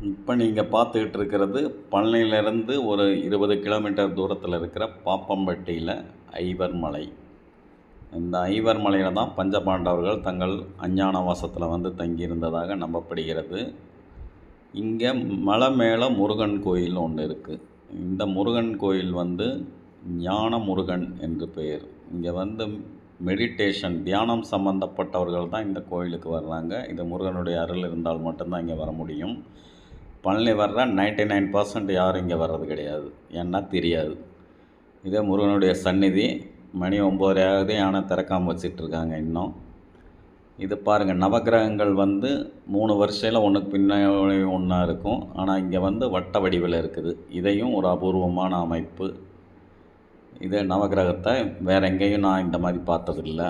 இப்போ நீங்கள் பார்த்துக்கிட்டு இருக்கிறது பழனியிலேருந்து ஒரு 20 கிலோமீட்டர் தூரத்தில் இருக்கிற பாப்பம்பட்டியில் ஐவர் மலை. இந்த ஐவர் மலையில் தான் பஞ்சபாண்டவர்கள் தங்கள் அஞ்ஞானவாசத்தில் வந்து தங்கியிருந்ததாக நம்பப்படுகிறது. இங்கே மலை மேலே முருகன் கோயில் ஒன்று இருக்குது. இந்த முருகன் கோயில் வந்து ஞான முருகன் என்று பெயர். இங்கே வந்து மெடிடேஷன் தியானம் சம்மந்தப்பட்டவர்கள் தான் இந்த கோயிலுக்கு வர்றாங்க. இது முருகனுடைய அருள் இருந்தால் மட்டும்தான் இங்கே வர முடியும். பழனி வர்ற 99% யாரும் இங்கே வர்றது கிடையாது, ஏன்னா தெரியாது. இதே முருகனுடைய சந்நிதி. மணி 9:30 ஆகுது, யானை திறக்காமல் வச்சிட்ருக்காங்க இன்னும். இது பாருங்கள், நவகிரகங்கள் வந்து 3 வரிசையில் ஒன்றுக்கு பின்னாடி ஒன்றா இருக்கும். ஆனால் இங்கே வந்து வட்ட வடிவில் இருக்குது. இதையும் ஒரு அபூர்வமான அமைப்பு. இதே நவகிரகத்தை வேறு எங்கேயும் நான் இந்த மாதிரி பார்த்ததில்லை.